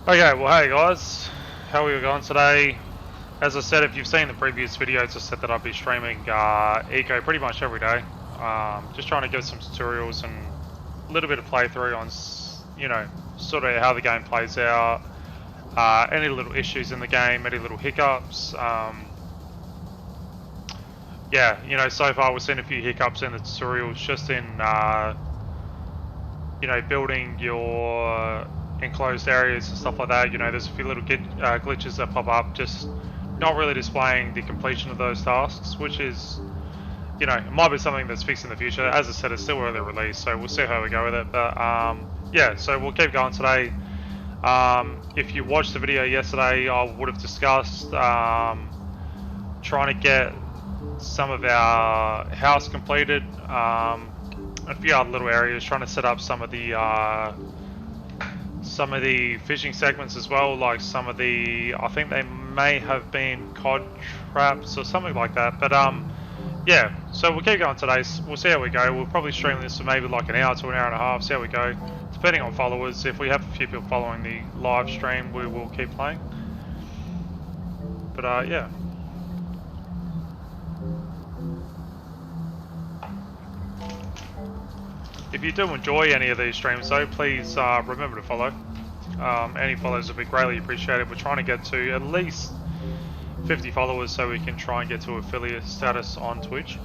Okay, well hey guys, how are we going today? As I said, if you've seen the previous videos, I said that I'd be streaming Eco pretty much every day. Just trying to give some tutorials and a little bit of playthrough on, sort of how the game plays out, any little issues in the game, any little hiccups. Yeah, so far we've seen a few hiccups in the tutorials just in, building your enclosed areas and stuff like that. There's a few little glitches that pop up, just not really displaying the completion of those tasks, which is, it might be something that's fixed in the future. As I said, it's still early release, so we'll see how we go with it. But yeah, so we'll keep going today. If you watched the video yesterday, I would have discussed trying to get some of our house completed, a few other little areas, trying to set up some of the fishing segments as well, like some of the, I think they may have been cod traps or something like that. But yeah, so we'll keep going today. We'll see how we go. We'll probably stream this for maybe like an hour to an hour and a half, see how we go, depending on followers. If we have a few people following the live stream, we will keep playing. But yeah. If you do enjoy any of these streams though, please remember to follow. Any follows would be greatly appreciated. We're trying to get to at least 50 followers so we can try and get to affiliate status on Twitch.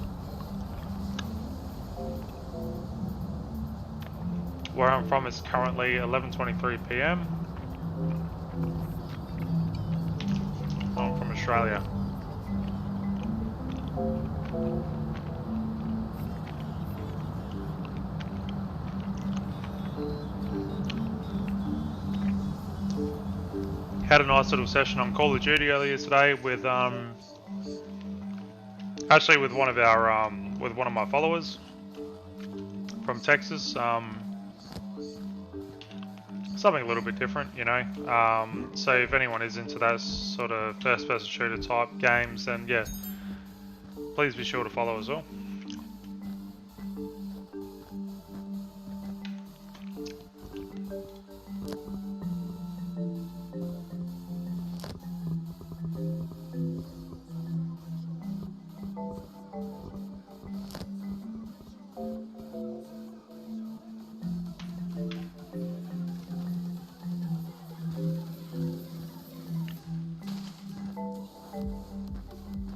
Where I'm from is currently 11:23 PM. I'm from Australia. Had a nice little session on Call of Duty earlier today with actually with one of our with one of my followers from Texas. Something a little bit different, so if anyone is into that sort of first-person shooter type games, then yeah, please be sure to follow as well.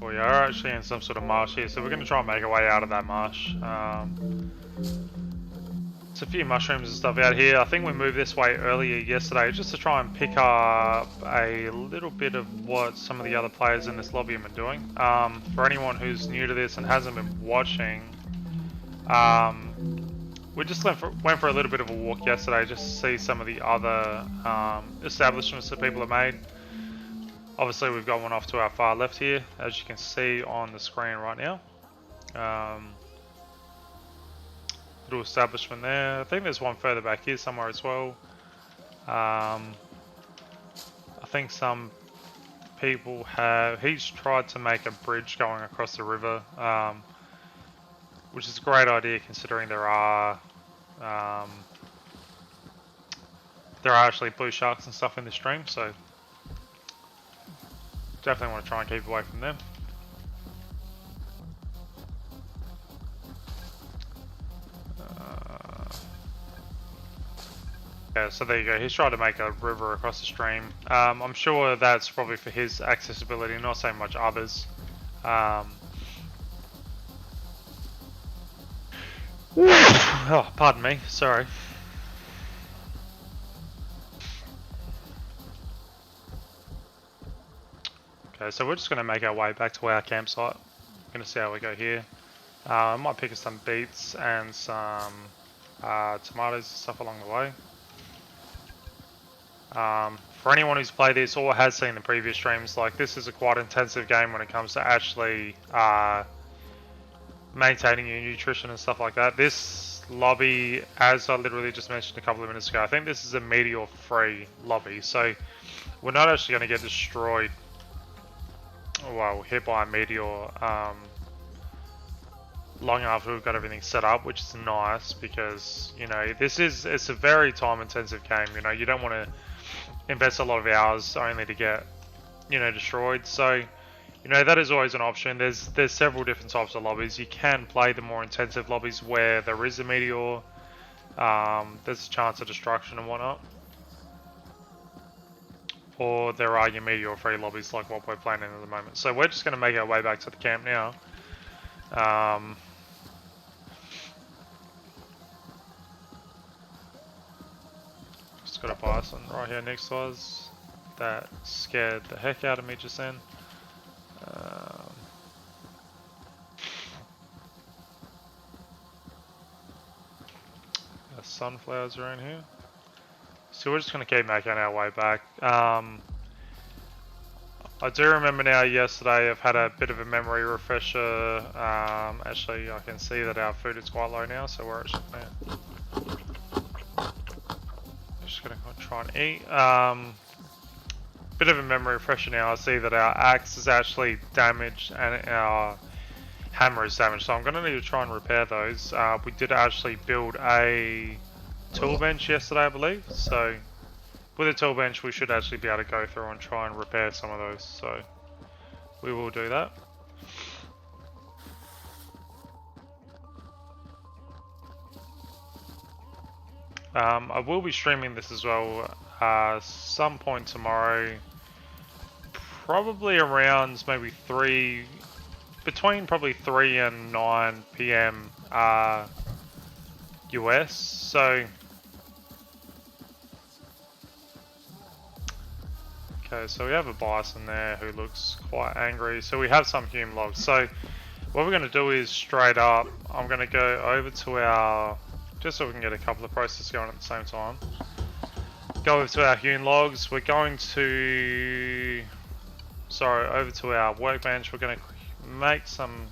We are actually in some sort of marsh here, so we're going to try and make our way out of that marsh. There's a few mushrooms and stuff out here. I think we moved this way earlier yesterday just to try and pick up a little bit of what some of the other players in this lobby have been doing. For anyone who's new to this and hasn't been watching, we just went for a little bit of a walk yesterday just to see some of the other establishments that people have made. Obviously we've got one off to our far left here, as you can see on the screen right now. Little establishment there. I think there's one further back here somewhere as well. I think some people he's tried to make a bridge going across the river, which is a great idea considering there are actually blue sharks and stuff in the stream, so definitely want to try and keep away from them. Yeah, so there you go. He's trying to make a river across the stream. I'm sure that's probably for his accessibility, not so much others. Oh, pardon me. Sorry. Okay, so we're just going to make our way back to our campsite. I'm going to see how we go here. I might pick up some beets and some tomatoes and stuff along the way. For anyone who's played this or has seen the previous streams, like this is a quite intensive game when it comes to actually maintaining your nutrition and stuff like that. This lobby, as I literally just mentioned a couple of minutes ago, I think this is a meteor-free lobby, so we're not actually going to get destroyed, well, hit by a meteor long after we've got everything set up, which is nice because, it's a very time intensive game. You don't want to invest a lot of hours only to get, you know, destroyed. So, you know, that is always an option. There's several different types of lobbies. You can play the more intensive lobbies where there is a meteor. There's a chance of destruction and whatnot. Or there are your meteor-free lobbies like what we're playing in at the moment. So we're just going to make our way back to the camp now. Just got a bison right here next to us. That scared the heck out of me just then. Sunflowers around here. So we're just going to keep making our way back. I do remember now yesterday I've had a bit of a memory refresher. Actually I can see that our food is quite low now, so we're actually just going to try and eat. Bit of a memory refresher now. I see that our axe is actually damaged and our hammer is damaged, so I'm going to need to try and repair those. We did actually build a tool bench yesterday, I believe, so with a tool bench we should actually be able to go through and try and repair some of those, so we will do that. I will be streaming this as well some point tomorrow, probably around maybe between probably 3 and 9 PM US, so okay, so we have a bison there who looks quite angry, so we have some hume logs. So what we're going to do is straight up, I'm going to go over to our, just so we can get a couple of processes going at the same time, go over to our hewn logs. We're going to, over to our workbench. We're going to make some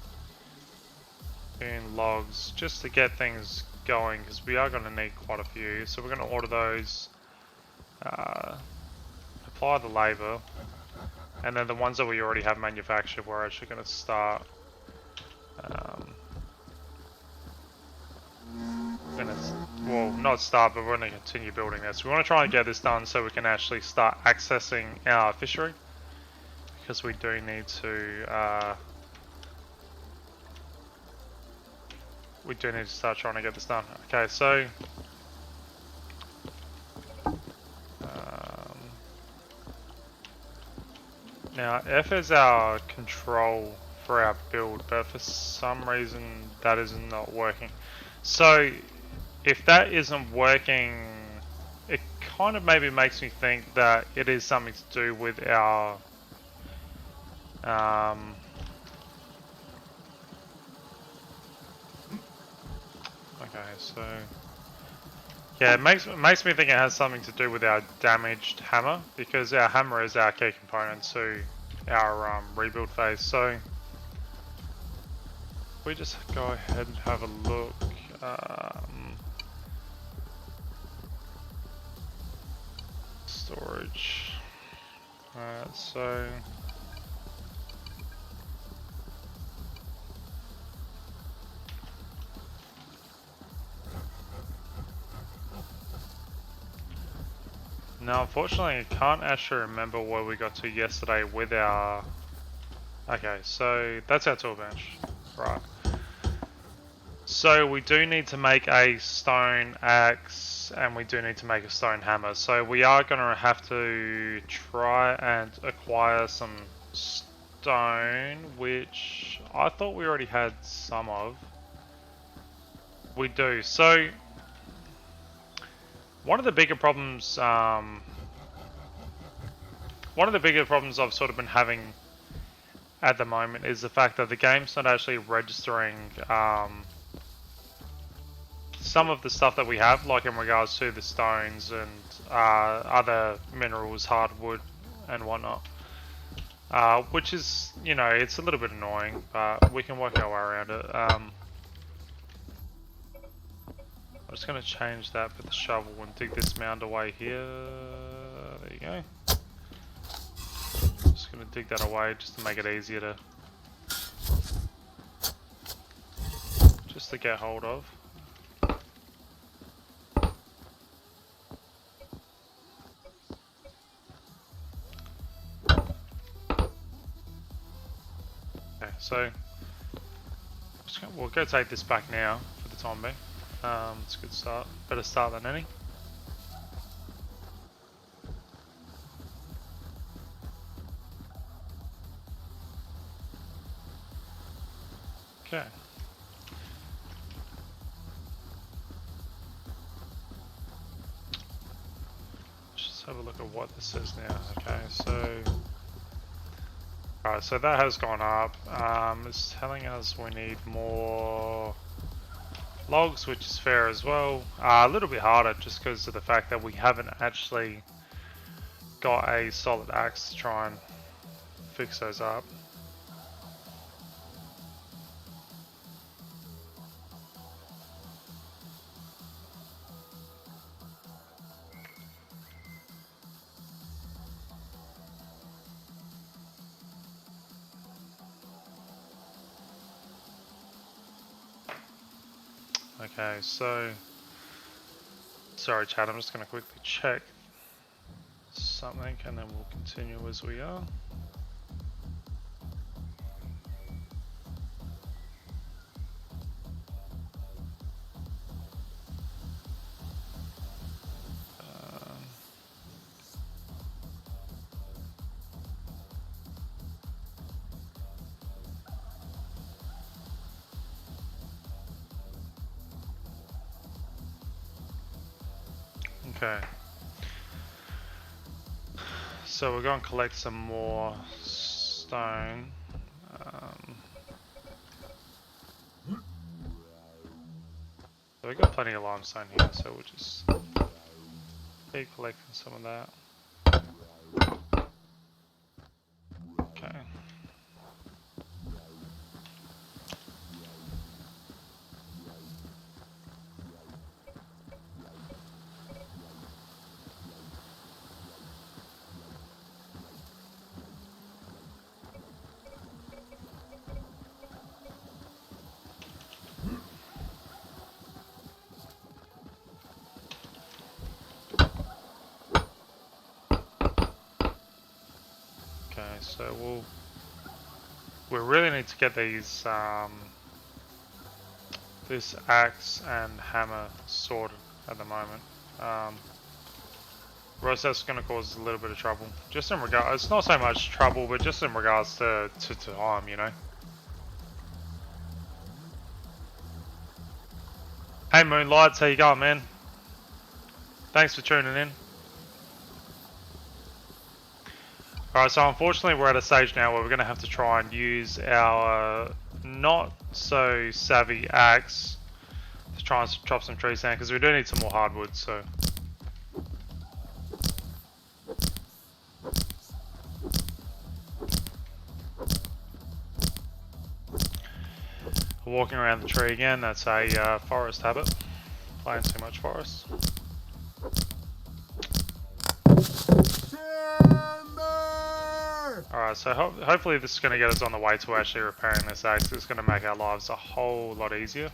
hewn logs just to get things going, because we are going to need quite a few. So we're going to order those, apply the labor, and then the ones that we already have manufactured, we're actually going to start well, not start, but we're going to continue building this. We want to try and get this done so we can actually start accessing our fishery, because we do need to start trying to get this done. Okay, so now F is our control for our build, but for some reason that is not working. So if that isn't working, it kind of maybe makes me think that it is something to do with our okay, so yeah, it makes me think it has something to do with our damaged hammer, because our hammer is our key component to our rebuild phase. So we just go ahead and have a look. Storage. Alright, so now unfortunately I can't actually remember where we got to yesterday with our... Okay, so that's our tool bench, right. So we do need to make a stone axe, and we do need to make a stone hammer. So we are going to have to try and acquire some stone, which I thought we already had some of. We do. So one of the bigger problems I've sort of been having at the moment is the fact that the game's not actually registering some of the stuff that we have, like in regards to the stones and other minerals, hardwood and whatnot. Which is, you know, it's a little bit annoying, but we can work our way around it. I'm just going to change that with the shovel and dig this mound away here. There you go. Just going to dig that away just to make it easier to get hold of. so we'll go take this back now for the time being. It's a good start. Better start than any. Okay. Just have a look at what this is now. Okay, so alright, so that has gone up. It's telling us we need more logs, which is fair as well. A little bit harder just because of the fact that we haven't actually got a solid axe to try and fix those up. Okay, so sorry chat, I'm just going to quickly check something and then we'll continue as we are. Okay. So we're going to collect some more stone. So we've got plenty of limestone here, so we'll just keep collecting some of that. Okay. Okay, so we really need to get these this axe and hammer sorted at the moment. Or else that's going to cause a little bit of trouble. Just in regard, it's not so much trouble, but just in regards to time, you know. Hey Moonlights, how you going, man? Thanks for tuning in. Alright, so unfortunately we're at a stage now where we're going to have to try and use our not so savvy axe to try and chop some trees down, because we do need some more hardwood, so. Walking around the tree again, that's a forest habit. Playing too much forest. Alright, so hopefully this is going to get us on the way to actually repairing this axe. It's going to make our lives a whole lot easier.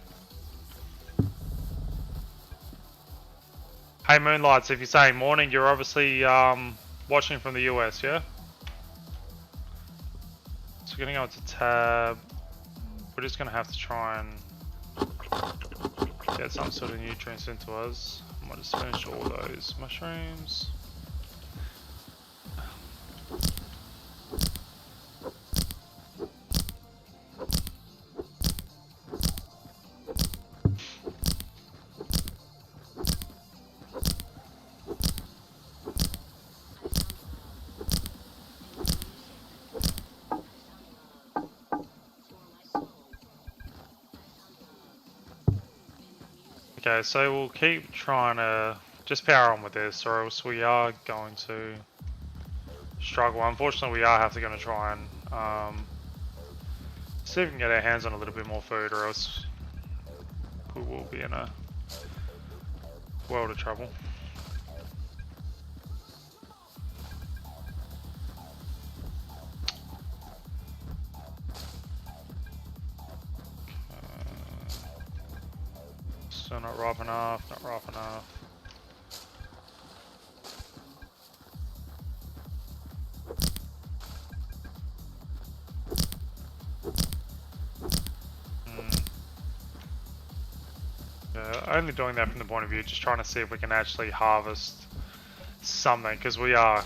Hey Moonlights, if you're saying morning, you're obviously watching from the US, yeah? So we're going to go into tab. We're just going to have to try and get some sort of nutrients into us. I might just finish all those mushrooms. Okay, so we'll keep trying to just power on with this, or else we are going to struggle. Unfortunately, we are going to try and see if we can get our hands on a little bit more food, or else we will be in a world of trouble. So not ripe enough, not ripe enough. only doing that from the point of view, just trying to see if we can actually harvest something, because we are,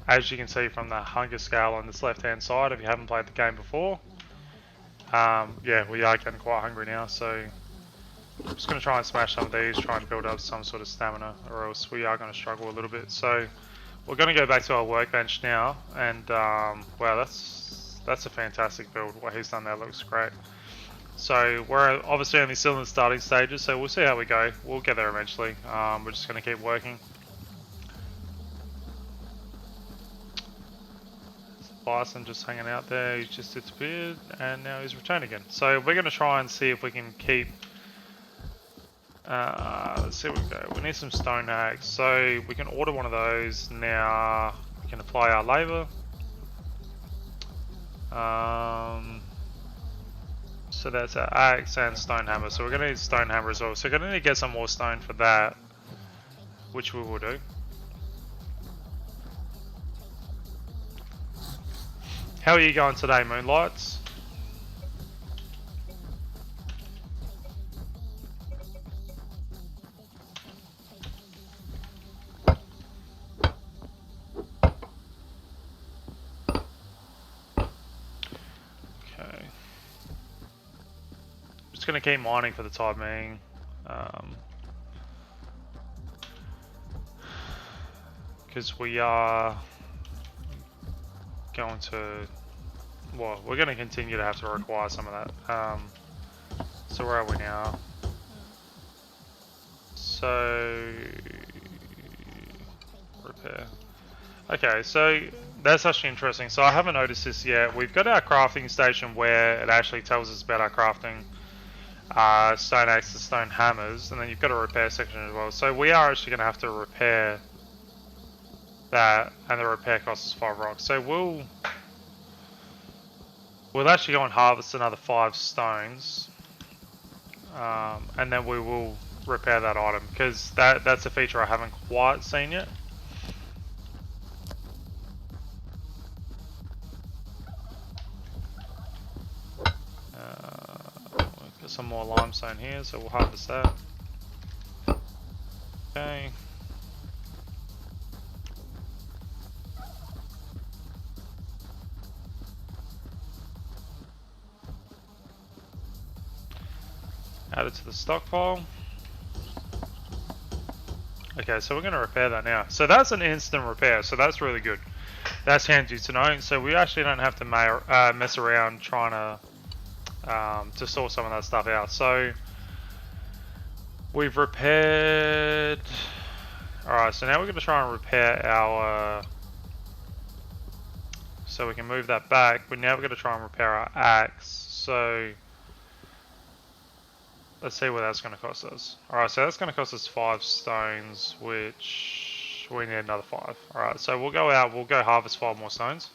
as you can see from the hunger scale on this left hand side, if you haven't played the game before, yeah, we are getting quite hungry now, so I'm just going to try and smash some of these, try and build up some sort of stamina, or else we are going to struggle a little bit. So we're going to go back to our workbench now, and wow, that's a fantastic build. What he's done there looks great. So we're obviously only still in the starting stages, so we'll see how we go. We'll get there eventually. We're just going to keep working. Bison just hanging out there, he's just disappeared, and now he's returned again. So we're going to try and see if we can keep... let's see what we go. We need some stone axe, so we can order one of those now. We can apply our labour. So that's our axe and stone hammer. So we're going to need stone hammer as well. So we're going to need to get some more stone for that, which we will do. How are you going today, Moonlights? Okay. Just gonna keep mining for the time being. Because we are going to, well, we're going to continue to have to require some of that. So where are we now? So repair. Okay, so that's actually interesting. So I haven't noticed this yet. We've got our crafting station where it actually tells us about our crafting stone axes, stone hammers, and then you've got a repair section as well. So we are actually going to have to repair that, and the repair cost is 5 rocks. So we'll actually go and harvest another 5 stones, and then we will repair that item, because that's a feature I haven't quite seen yet. We've got some more limestone here, so we'll harvest that. Okay. Add it to the stockpile. Okay, so we're going to repair that now. So that's an instant repair, so that's really good. That's handy to know. So we actually don't have to mess around trying to sort some of that stuff out. So we've repaired... Alright, so now we're going to try and repair our... so we can move that back, but now we're going to try and repair our axe. So... let's see what that's going to cost us. Alright, so that's going to cost us 5 stones, which we need another 5. Alright, so we'll go out, we'll go harvest 5 more stones.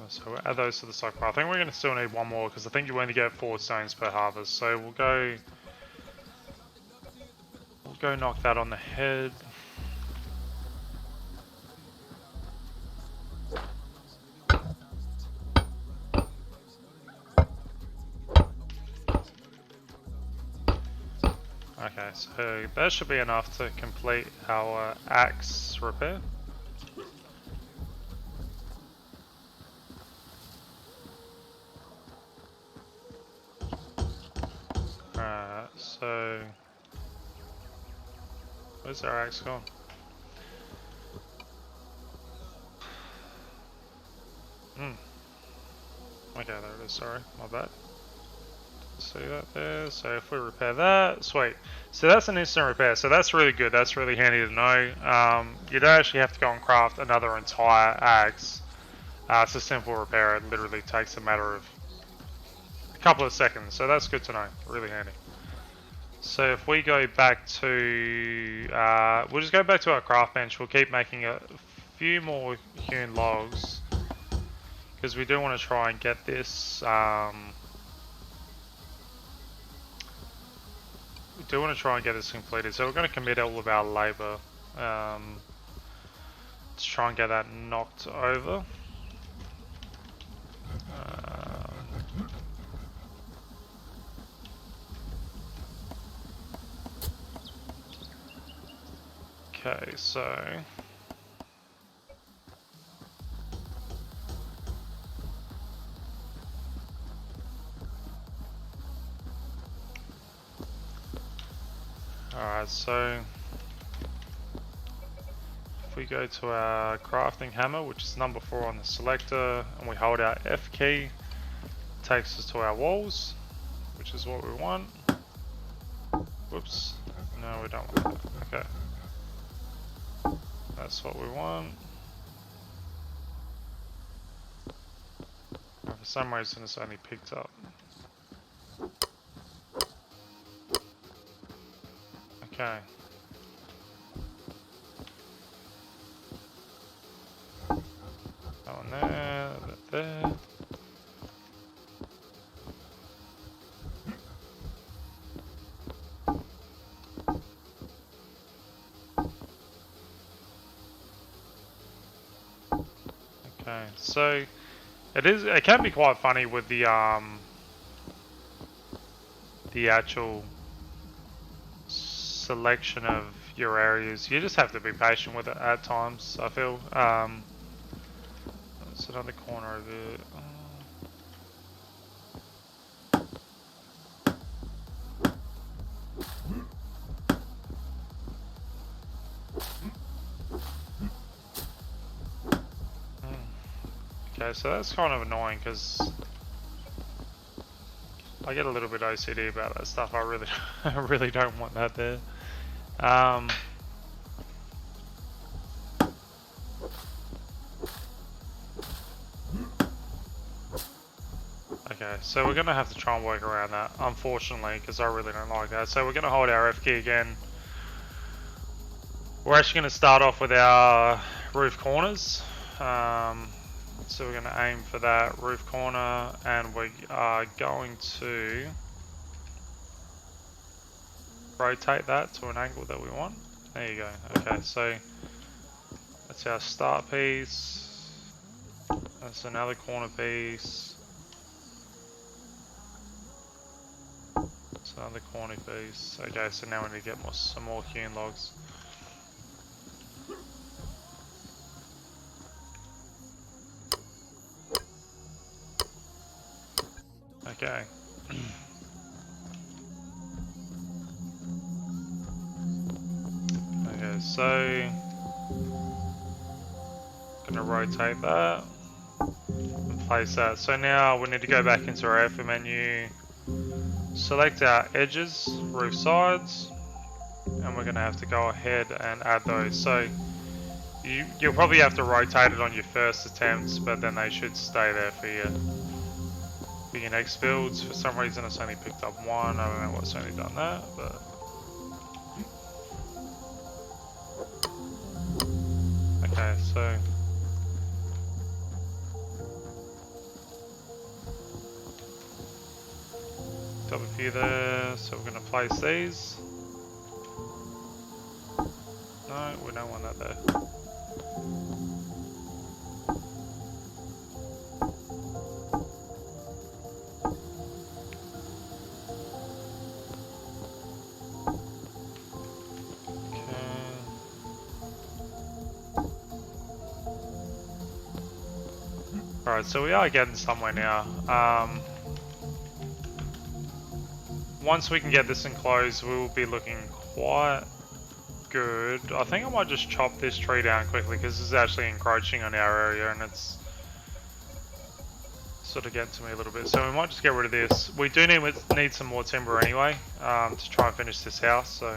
So we'll add those to the stockpile. I think we're going to still need one more, because I think you only get 4 stones per harvest. So we'll go knock that on the head. Okay, so that should be enough to complete our axe repair. So where's our axe gone? Okay, there it is, sorry, my bad. See that there, so if we repair that, sweet. So that's an instant repair, so that's really good, that's really handy to know. You don't actually have to go and craft another entire axe. It's a simple repair, it literally takes a matter of a couple of seconds, so that's good to know. Really handy. So if we go back to, we'll just go back to our craft bench. We'll keep making a few more hewn logs because we do want to try and get this. We do want to try and get this completed. So we're going to commit all of our labour to try and get that knocked over. Okay, so alright, so if we go to our crafting hammer, which is number 4 on the selector, and we hold our F key, it takes us to our walls, which is what we want. Whoops, no we don't want that, okay. That's what we want. For some reason it's only picked up. Okay. That one there, that there. Okay, so it can be quite funny with the actual selection of your areas. You just have to be patient with it at times, I feel. There's another corner of it. Okay, so that's kind of annoying because I get a little bit OCD about that stuff. I really, I really don't want that there. Okay, so we're gonna have to try and work around that, unfortunately, because I really don't like that. So we're gonna hold our F key again. We're actually gonna start off with our roof corners. So we're going to aim for that roof corner, and we are going to rotate that to an angle that we want. There you go. Okay, so that's our start piece. That's another corner piece. That's another corner piece. Okay, so now we need to get some more hewn logs. Okay. Okay, so gonna rotate that and place that. So now we need to go back into our effort menu, select our edges, roof sides, and we're gonna have to go ahead and add those. So you'll probably have to rotate it on your first attempts, but then they should stay there for your next builds. For some reason it's only picked up one. I don't know what's only done that, but okay, so got a few there, so we're gonna place these. No, we don't want that there. Alright, so we are getting somewhere now. Once we can get this enclosed, we will be looking quite good. I think I might just chop this tree down quickly because this is actually encroaching on our area and it's sort of getting to me a little bit. So we might just get rid of this. We do need some more timber anyway to try and finish this house. So.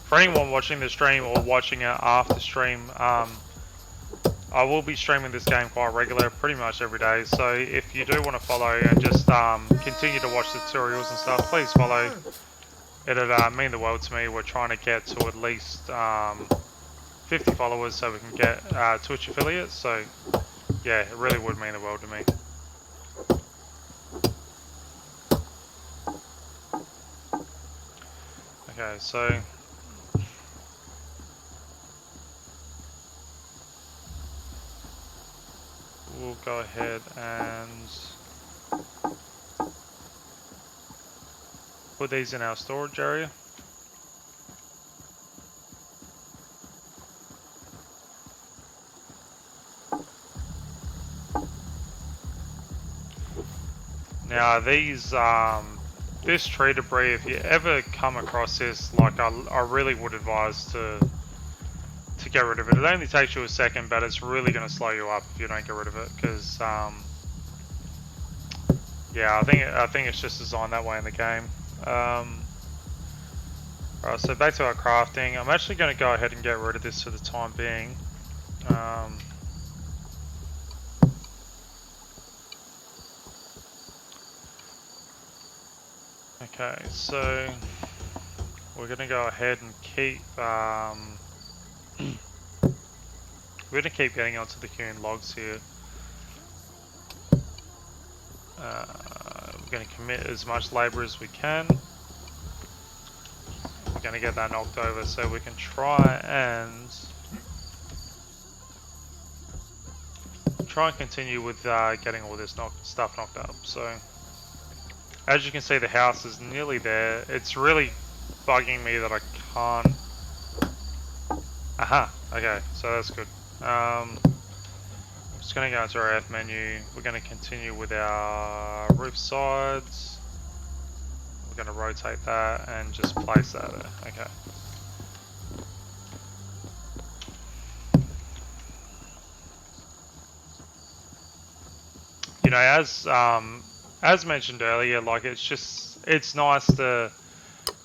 for anyone watching the stream or watching it after stream, I will be streaming this game quite regular, pretty much every day. So if you do want to follow and just continue to watch the tutorials and stuff, please follow. It'd mean the world to me. We're trying to get to at least 50 followers so we can get Twitch affiliates. So yeah, it really would mean the world to me. Okay, so we'll go ahead and put these in our storage area. Now these, this tree debris, if you ever come across this, like I really would advise to get rid of it. It only takes you a second, but it's really going to slow you up if you don't get rid of it, because yeah, I think it's just designed that way in the game. Alright, so back to our crafting. I'm actually going to go ahead and get rid of this for the time being. Okay, so we're going to go ahead and keep we're going to keep getting onto the hewn logs here. We're going to commit as much labour as we can. We're going to get that knocked over so we can try and continue with getting all this stuff knocked up. So as you can see, the house is nearly there. It's really bugging me that I can't. Aha, okay, so that's good. I'm just going to go into our F menu. We're going to continue with our roof sides. We're going to rotate that and just place that there. Okay. You know, as mentioned earlier, like it's nice to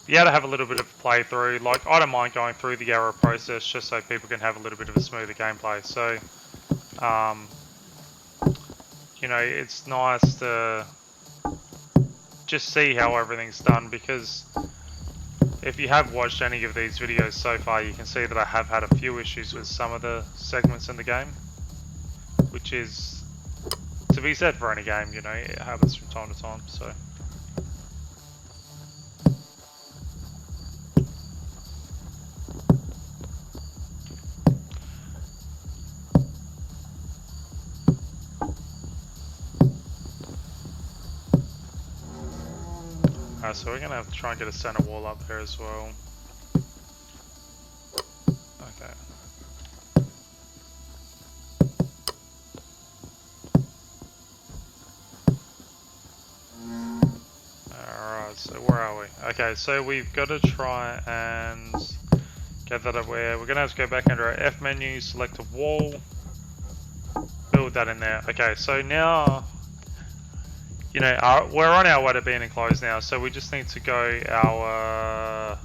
be able to have a little bit of a playthrough. Like, I don't mind going through the error process just so people can have a little bit of a smoother gameplay. So, you know, it's nice to just see how everything's done, because if you have watched any of these videos so far, you can see that I have had a few issues with some of the segments in the game, which is to be said for any game. You know, it happens from time to time. So. So we're going to have to try and get a center wall up there as well. Okay. Alright, so where are we? Okay, so we've got to try and get that up where we're going to have to go back under our F menu, select a wall, build that in there. Okay, so now, you know, we're on our way to being enclosed now, so we just need to go our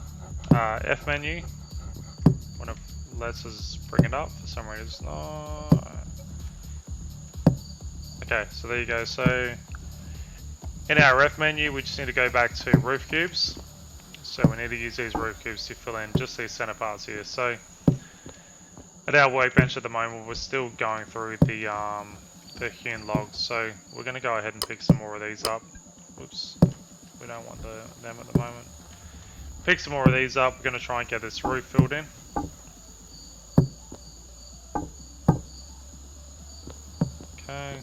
F menu. When it lets us bring it up, for some reason. Oh. Okay, so there you go. So in our F menu, we just need to go back to roof cubes. So we need to use these roof cubes to fill in just these center parts here. So at our workbench at the moment, we're still going through the hewn logs, so we're going to go ahead and pick some more of these up. Whoops, we don't want them at the moment. Pick some more of these up. We're going to try and get this roof filled in. Okay.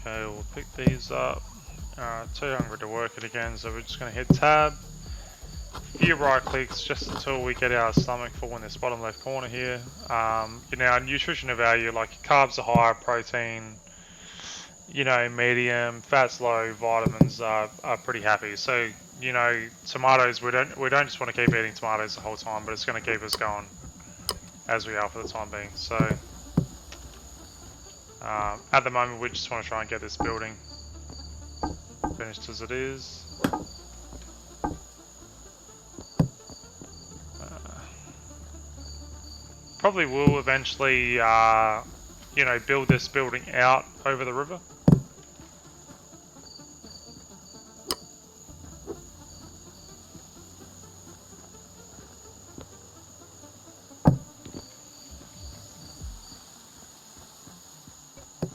Okay, we'll pick these up. Too hungry to work it again, so we're just going to hit tab. If few right clicks just until we get our stomach full in this bottom left corner here. You know, our nutritional value, like carbs are high, protein, you know, medium, fat's low, vitamins are pretty happy. So, you know, tomatoes, we don't just want to keep eating tomatoes the whole time, but it's going to keep us going as we are for the time being. So, at the moment, we just want to try and get this building finished as it is. Probably will eventually, you know, build this building out over the river.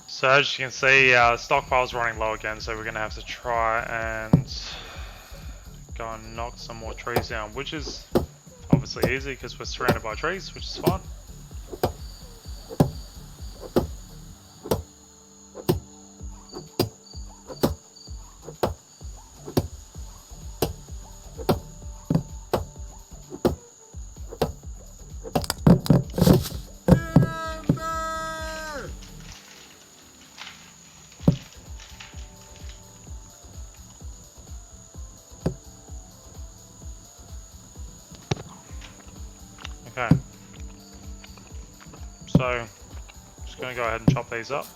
So as you can see, stockpile's running low again, so we're going to have to try and go and knock some more trees down, which is obviously easy because we're surrounded by trees, which is fine. Okay, so just going to go ahead and chop these up.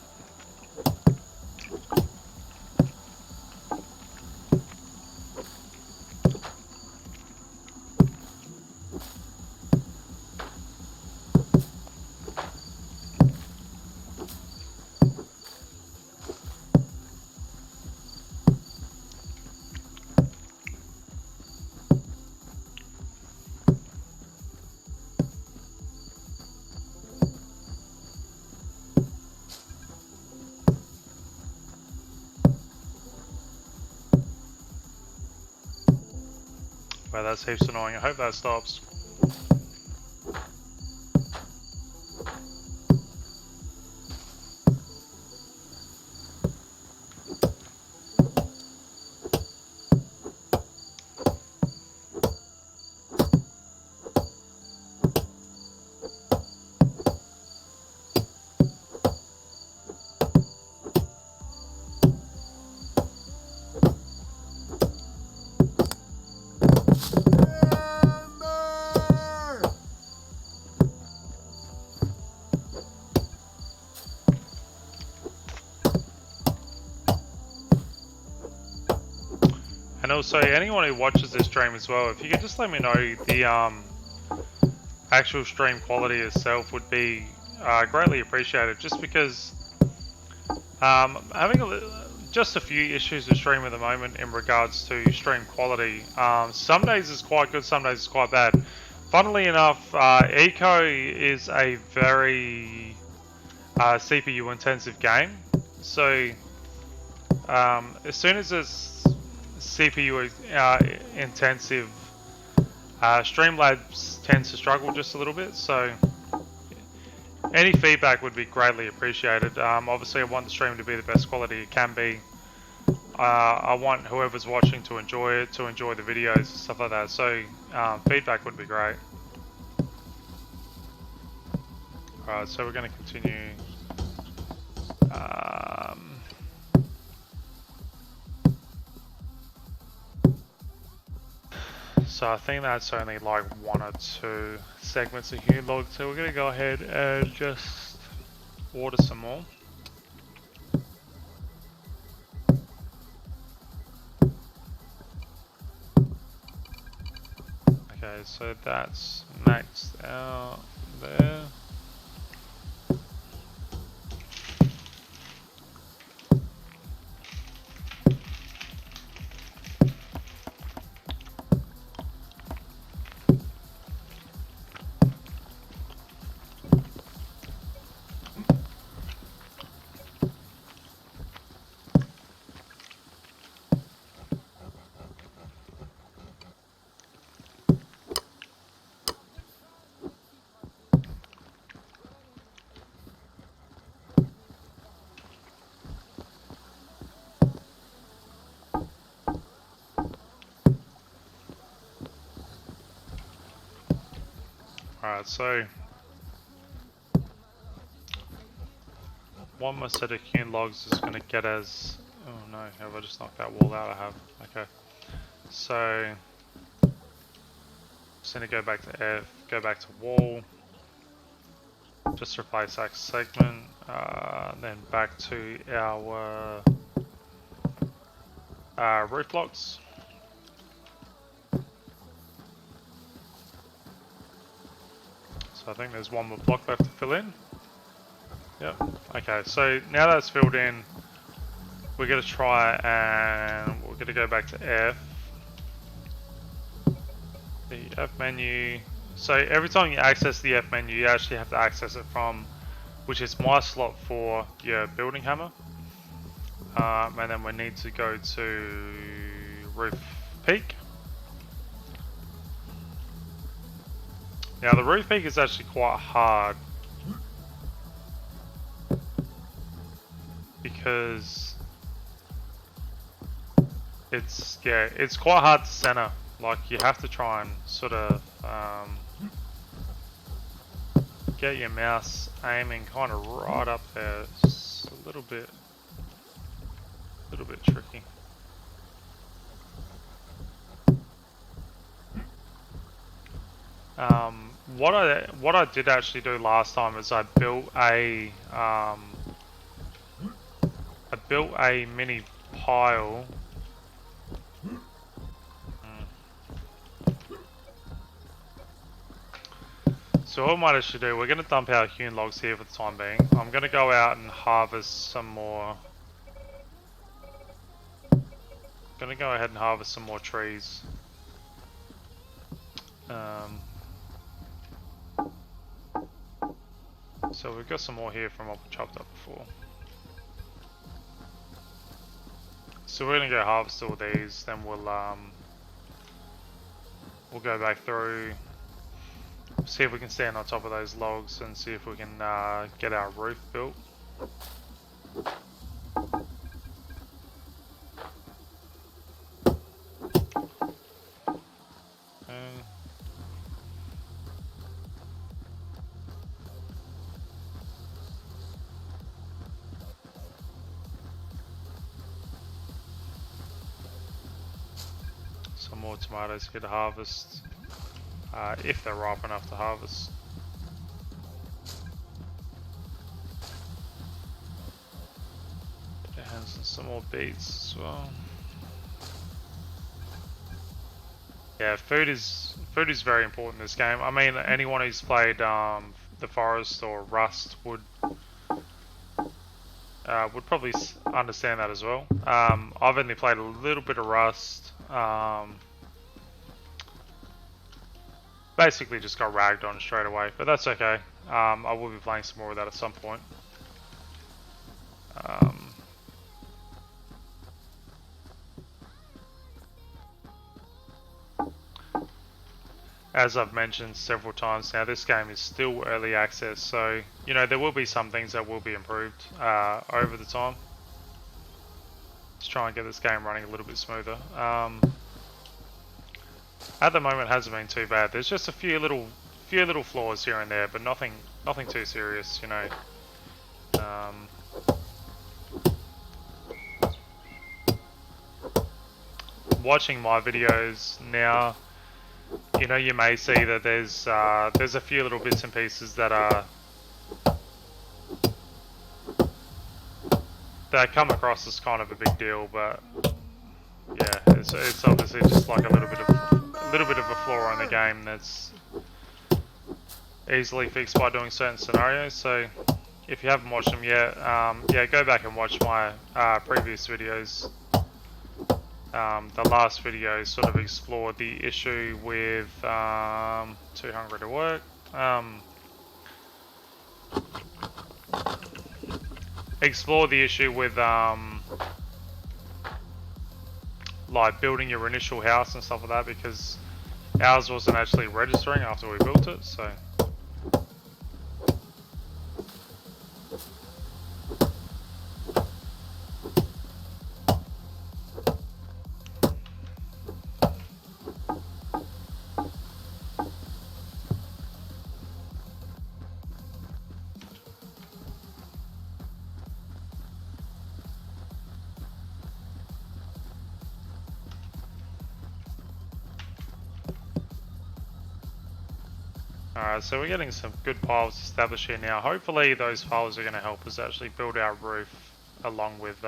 Well, that's heaps annoying. I hope that stops. And also, anyone who watches this stream as well, if you could just let me know the actual stream quality itself would be greatly appreciated. Just because having just a few issues with stream at the moment in regards to stream quality. Some days it's quite good, some days it's quite bad. Funnily enough, Eco is a very CPU intensive game, so as soon as it's CPU intensive, Streamlabs tends to struggle just a little bit, so any feedback would be greatly appreciated. Obviously I want the stream to be the best quality it can be. I want whoever's watching to enjoy it, to enjoy the videos and stuff like that, so feedback would be great. Alright, so we're going to continue. So I think that's only like 1 or 2 segments of Hue log, so we're going to go ahead and just order some more. Okay, so that's maxed out there. Alright, so one more set of hewn logs is going to get us... Oh no, have I just knocked that wall out? I have. Okay. So, just going to go back to F, go back to wall, just replace that segment, then back to our roof blocks. So I think there's one more block left to fill in. Yep. Okay, so now that's filled in, we're going to try and we're going to go back to F. The F menu. So every time you access the F menu, you actually have to access it from, which is my slot for your building hammer. And then we need to go to roof peak. Now the roof peak is actually quite hard because it's quite hard to center. Like you have to try and sort of get your mouse aiming kind of right up there. It's a little bit tricky. What I did actually do last time is I built a mini pile. So what I might actually do, we're going to dump our hewn logs here for the time being. I'm going to go out and harvest some more. Going to go ahead and harvest some more trees. So we've got some more here from what we chopped up before. So we're going to go harvest all these, then we'll go back through, see if we can stand on top of those logs and see if we can get our roof built. Some more tomatoes here to harvest, if they're ripe enough to harvest. And some more beets as well. Yeah, food is very important in this game. I mean, anyone who's played The Forest or Rust would probably understand that as well. I've only played a little bit of Rust. Basically just got ragged on straight away, but that's okay. I will be playing some more of that at some point. As I've mentioned several times now, this game is still early access, so you know there will be some things that will be improved over the time. Let's try and get this game running a little bit smoother. At the moment, it hasn't been too bad. There's just a few little flaws here and there, but nothing too serious, you know. Watching my videos now, you know, you may see that there's a few little bits and pieces that come across as kind of a big deal, but yeah, it's obviously just like a little bit of a flaw in the game that's easily fixed by doing certain scenarios. So if you haven't watched them yet, yeah, go back and watch my previous videos. The last video sort of explored the issue with Too Hungry to Work. Explore the issue with like building your initial house and stuff like that, because ours wasn't actually registering after we built it, so. Alright, so we're getting some good piles established here now. Hopefully those piles are going to help us actually build our roof along with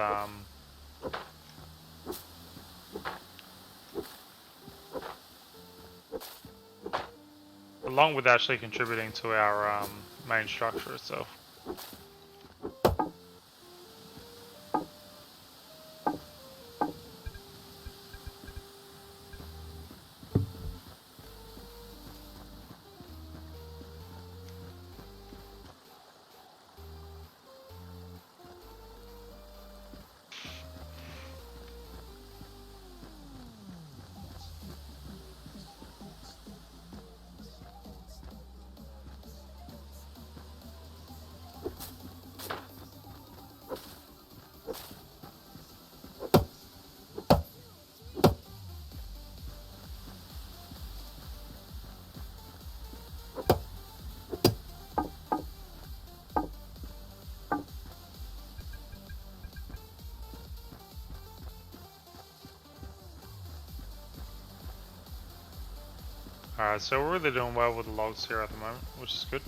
actually contributing to our main structure itself. Alright, so we're really doing well with the logs here at the moment, which is good.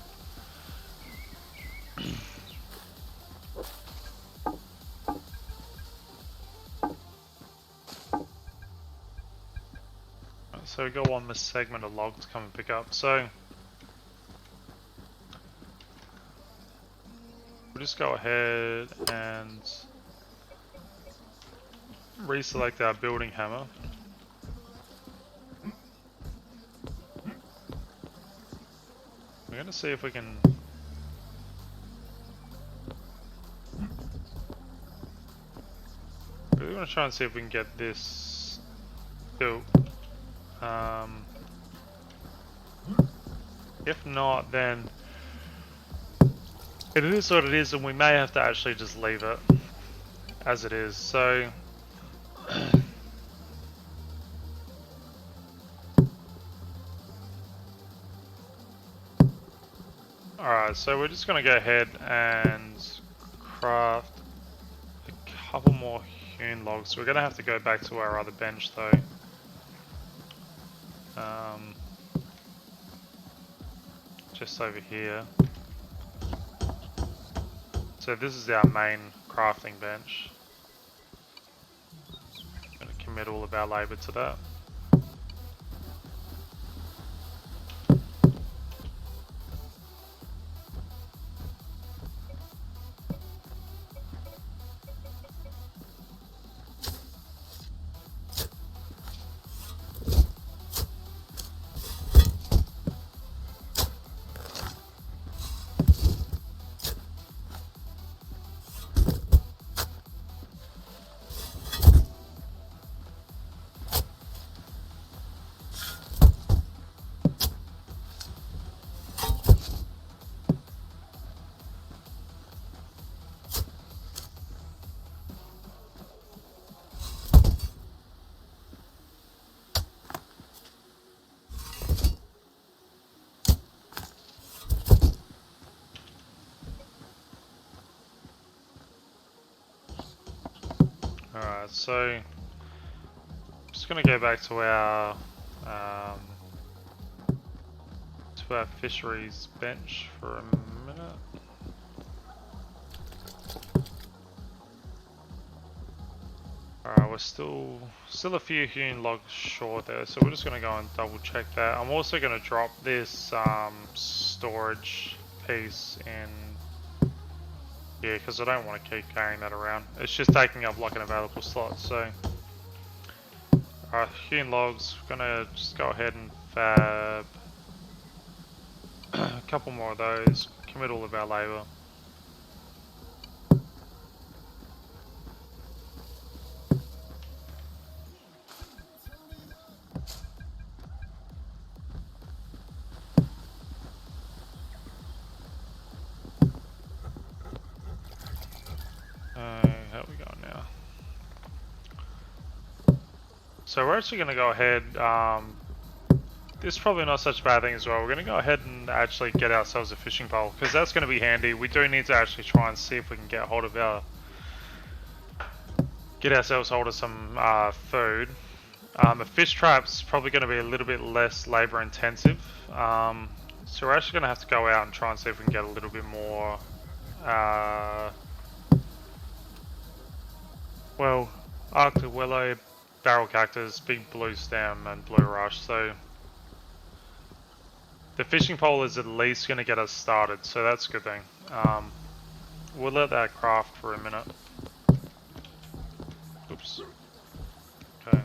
So we got one more segment of logs to come and pick up. So we'll just go ahead and reselect our building hammer. We're going to see if we can we're going to try and see if we can get this built. If not, then it is what it is, and we may have to actually just leave it as it is. So alright, so we're just going to go ahead and craft a couple more hewn logs. We're going to have to go back to our other bench though. Just over here. So this is our main crafting bench. I'm going to commit all of our labour to that. Alright, so I'm just going to go back to our fisheries bench for a minute. Alright, we're still a few hewn logs short there, so we're just going to go and double check that. I'm also going to drop this storage piece in. Yeah, because I don't want to keep carrying that around. It's just taking up like an available slot, so. Alright, hewn logs, we're gonna just go ahead and fab a couple more of those, commit all of our labour. How we going now? So we're actually going to go ahead, this is probably not such a bad thing as well. We're going to go ahead and actually get ourselves a fishing pole, because that's going to be handy. We do need to actually try and see if we can get hold of ourselves hold of some food. A fish trap's probably going to be a little bit less labour intensive. So we're actually going to have to go out and try and see if we can get a little bit more, well, Arctic Willow, Barrel Cactus, Big Blue Stem and Blue Rush. So the fishing pole is at least going to get us started, so that's a good thing. We'll let that craft for a minute. Oops. Okay.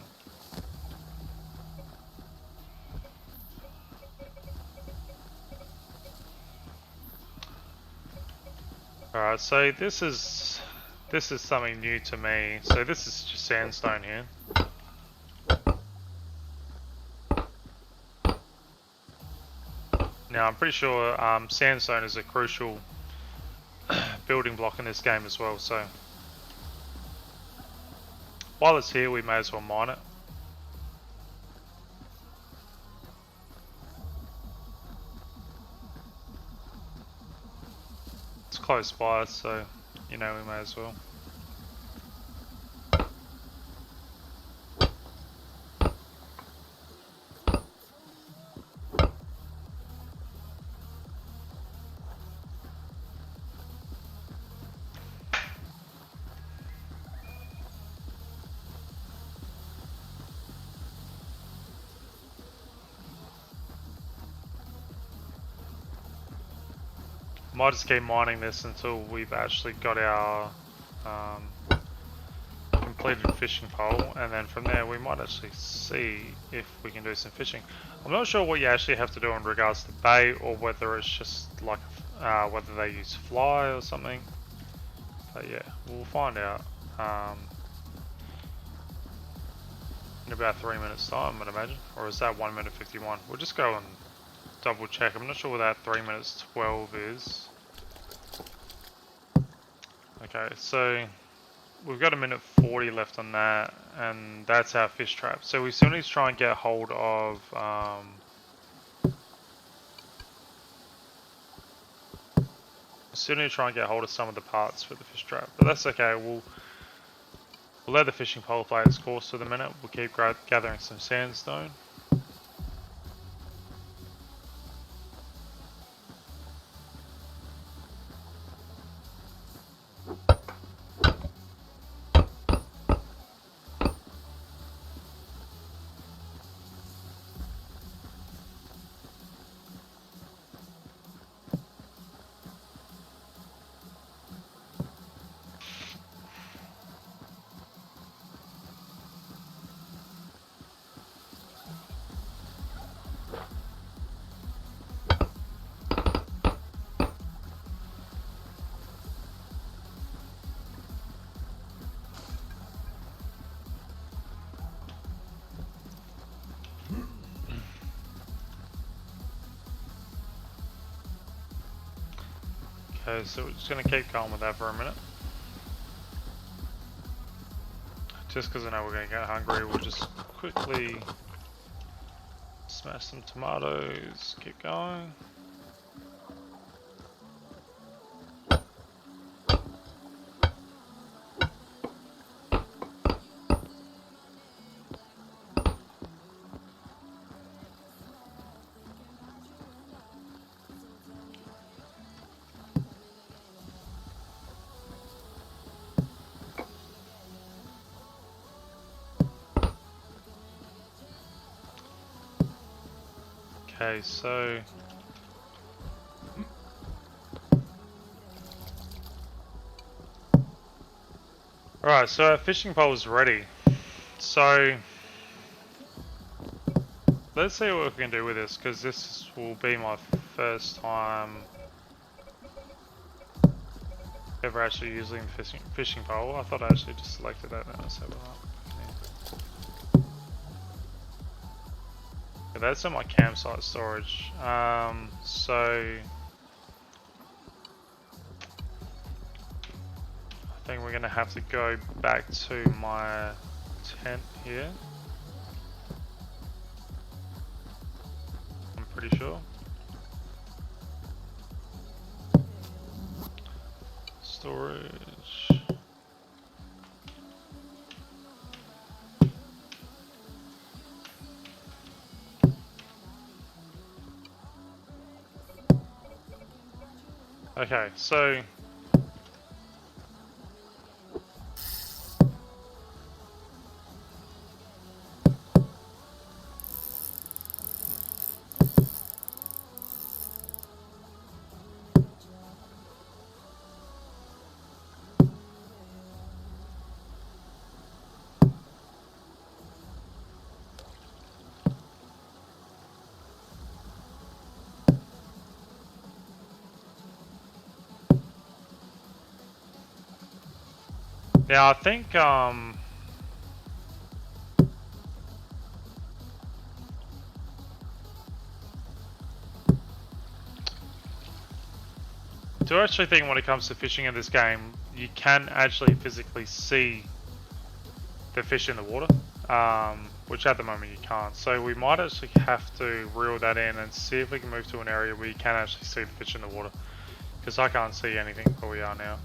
Alright, so this is something new to me. So this is just sandstone here. Now I'm pretty sure sandstone is a crucial building block in this game as well, so while it's here we may as well mine it. It's close by, so you know we may as well. Might just keep mining this until we've actually got our completed fishing pole, and then from there we might actually see if we can do some fishing. I'm not sure what you actually have to do in regards to bait, or whether it's just like whether they use fly or something, but yeah, we'll find out in about 3 minutes time, I'd imagine. Or is that 1 minute 51? We'll just go and double check. I'm not sure what that 3 minutes 12 is. Okay, so we've got 1 minute 40 left on that, and that's our fish trap. So we still need to try and get hold of some of the parts for the fish trap, but that's okay. We'll let the fishing pole play its course for the minute. We'll keep gathering some sandstone. Okay, so we're just going to keep going with that for a minute. Just because I know we're going to get hungry, we'll just quickly smash some tomatoes, keep going. Okay, so alright, so our fishing pole is ready. So let's see what we can do with this, because this will be my first time ever actually using the fishing pole. I thought I actually just selected that. Now let's have a look. Yeah, that's in my campsite storage. So I think we're gonna have to go back to my tent here. I'm pretty sure. Storage. Okay, so yeah, I think do actually think when it comes to fishing in this game, you can actually physically see the fish in the water, which at the moment you can't. So we might actually have to reel that in and see if we can move to an area where you can actually see the fish in the water, because I can't see anything where we are now.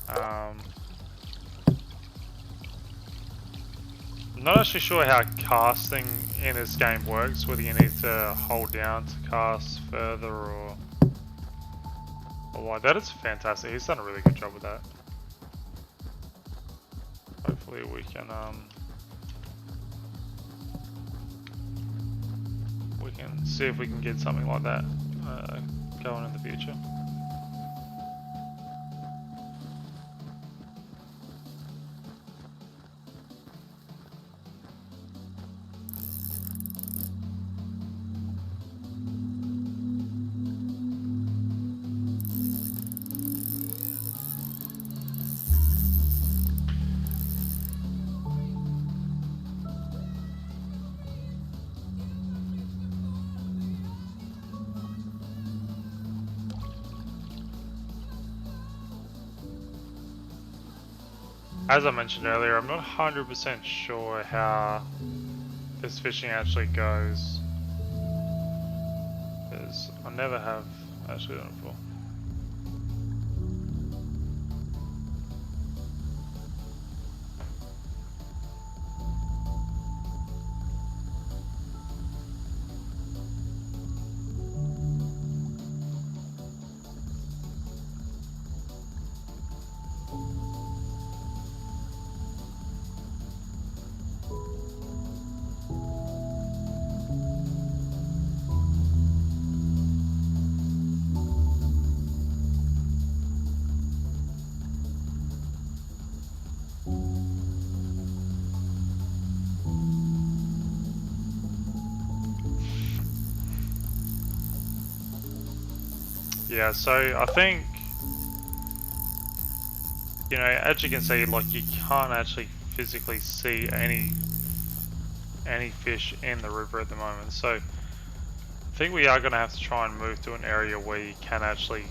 I'm not actually sure how casting in this game works, whether you need to hold down to cast further or what. That is fantastic. He's done a really good job with that. Hopefully we can see if we can get something like that going in the future. As I mentioned earlier, I'm not 100% sure how this fishing actually goes, because I never have actually done it before. Yeah, so I think, you know, as you can see, like you can't actually physically see any fish in the river at the moment. So I think we are going to have to try and move to an area where you can actually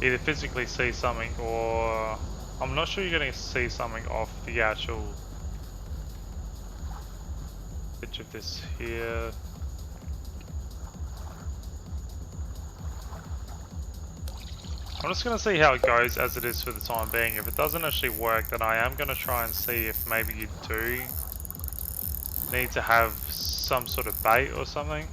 either physically see something, or I'm not sure you're going to see something off the actual edge of this here. I'm just going to see how it goes as it is for the time being. If it doesn't actually work, then I am going to try and see if maybe you do need to have some sort of bait or something.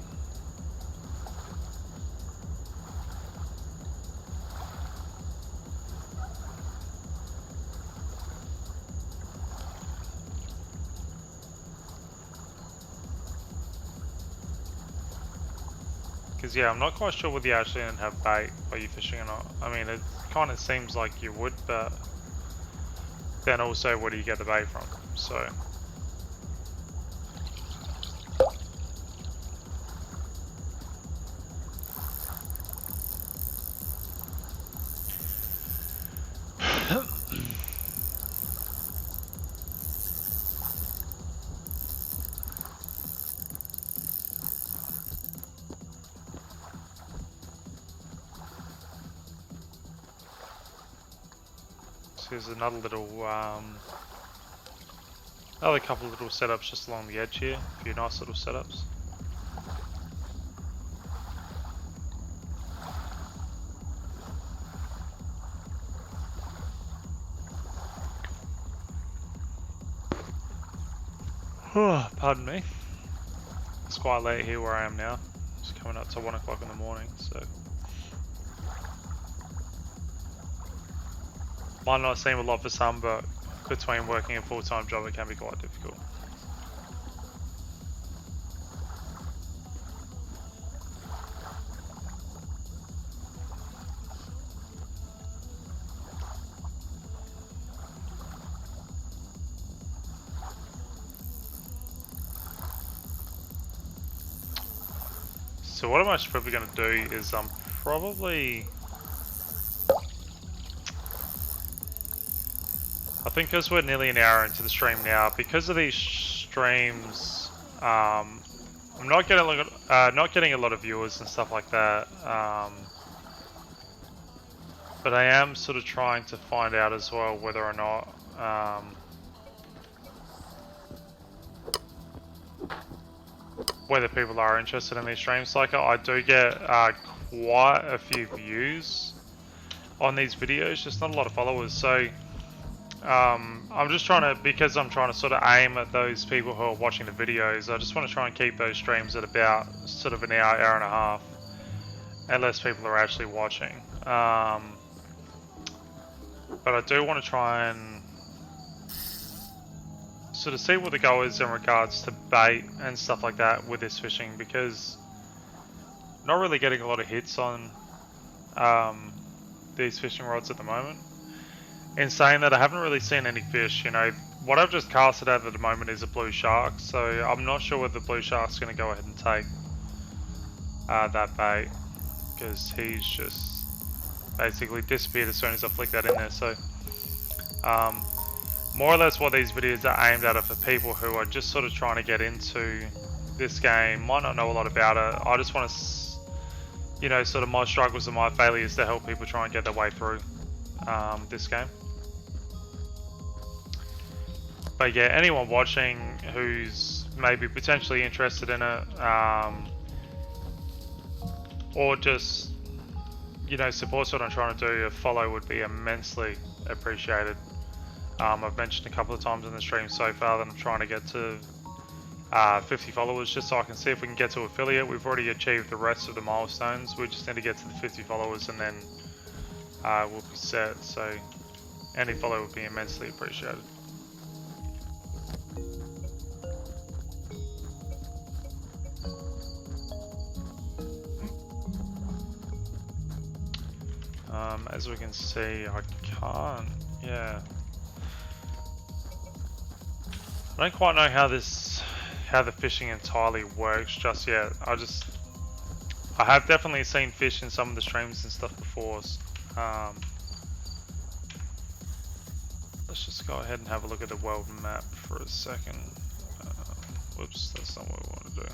Because yeah, I'm not quite sure whether you actually have bait while you're fishing or not. I mean, it kind of seems like you would, but then also where do you get the bait from? So here's another little, another couple of little setups just along the edge here. A few nice little setups. Pardon me. It's quite late here where I am now. It's coming up to 1 o'clock in the morning, so. Might not seem a lot for some, but between working a full-time job, it can be quite difficult. So what I'm actually probably going to do is probably... I think because we're nearly an hour into the stream now, because of these streams, I'm not getting a lot of viewers and stuff like that. But I am sort of trying to find out as well whether or not whether people are interested in these streams. Like I do get quite a few views on these videos, just not a lot of followers. So I'm just trying to, because I'm trying to sort of aim at those people who are watching the videos, I just want to try and keep those streams at about sort of an hour, hour and a half, unless people are actually watching. But I do want to try and sort of see what the goal is in regards to bait and stuff like that with this fishing, because not really getting a lot of hits on these fishing rods at the moment. In saying that, I haven't really seen any fish. You know, what I've just casted at the moment is a blue shark, so I'm not sure whether the blue shark's going to go ahead and take that bait, because he's just basically disappeared as soon as I flick that in there. So more or less what these videos are aimed at are for people who are just sort of trying to get into this game, might not know a lot about it. I just want to, you know, sort of my struggles and my failures to help people try and get their way through this game. But yeah, anyone watching who's maybe potentially interested in it, or just, you know, supports what I'm trying to do, a follow would be immensely appreciated. I've mentioned a couple of times in the stream so far that I'm trying to get to 50 followers, just so I can see if we can get to affiliate. We've already achieved the rest of the milestones. We just need to get to the 50 followers and then we'll be set. So any follow would be immensely appreciated. As we can see, I can't, yeah. I don't quite know how the fishing entirely works just yet. I have definitely seen fish in some of the streams and stuff before. Let's just go ahead and have a look at the world map for a second. Whoops, that's not what we want to do.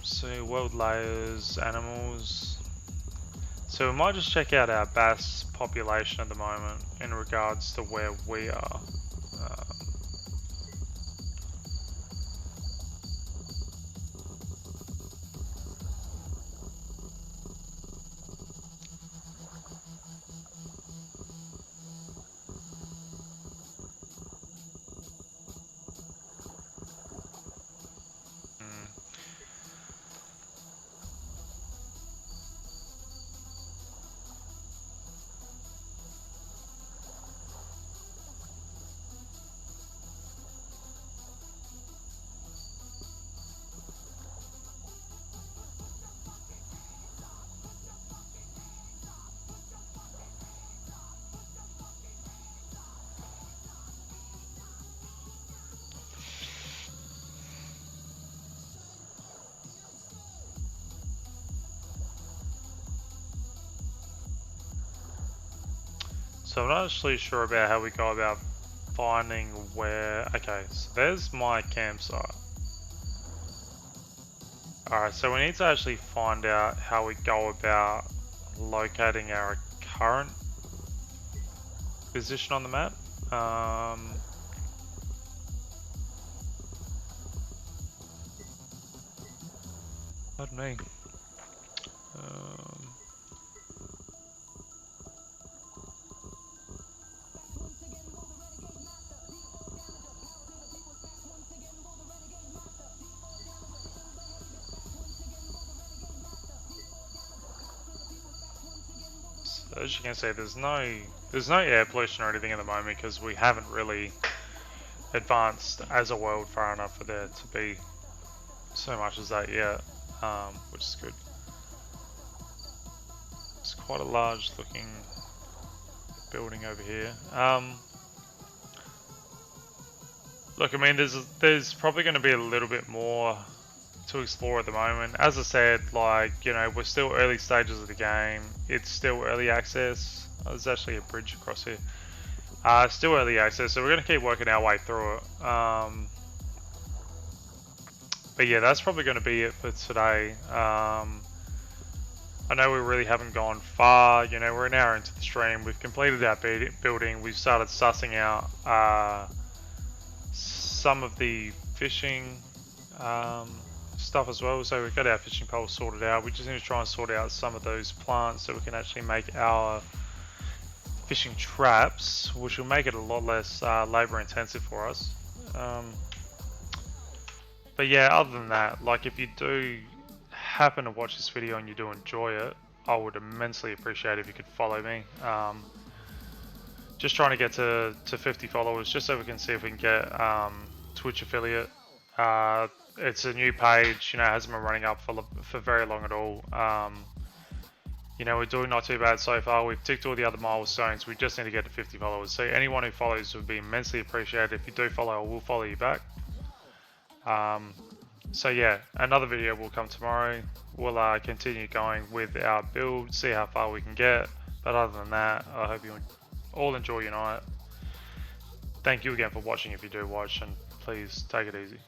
So world layers, animals. So we might just check out our bass population at the moment in regards to where we are. So I'm not actually sure about how we go about finding where... Okay, so there's my campsite. Alright, so we need to actually find out how we go about locating our current position on the map. Pardon me. So as you can see, there's no air pollution or anything at the moment because we haven't really advanced as a world far enough for there to be so much as that yet, which is good. It's quite a large looking building over here. Look, I mean, there's probably going to be a little bit more to explore at the moment. As I said, like, you know, we're still early stages of the game. It's still early access. Oh, there's actually a bridge across here. Still early access, so we're going to keep working our way through it. But yeah, that's probably going to be it for today. I know we really haven't gone far. You know, we're an hour into the stream. We've completed our building. We've started sussing out some of the fishing stuff as well. So we've got our fishing poles sorted out. We just need to try and sort out some of those plants so we can actually make our fishing traps, which will make it a lot less labor intensive for us. But yeah, other than that, like, if you do happen to watch this video and you do enjoy it, I would immensely appreciate if you could follow me. Just trying to get to 50 followers, just so we can see if we can get Twitch affiliate. It's a new page, you know, it hasn't been running up for very long at all. You know, we're doing not too bad so far. We've ticked all the other milestones. We just need to get to 50 followers. So anyone who follows would be immensely appreciated. If you do follow, I will follow you back. So yeah, another video will come tomorrow. We'll continue going with our build, see how far we can get. But other than that, I hope you all enjoy your night. Thank you again for watching if you do watch, and please take it easy.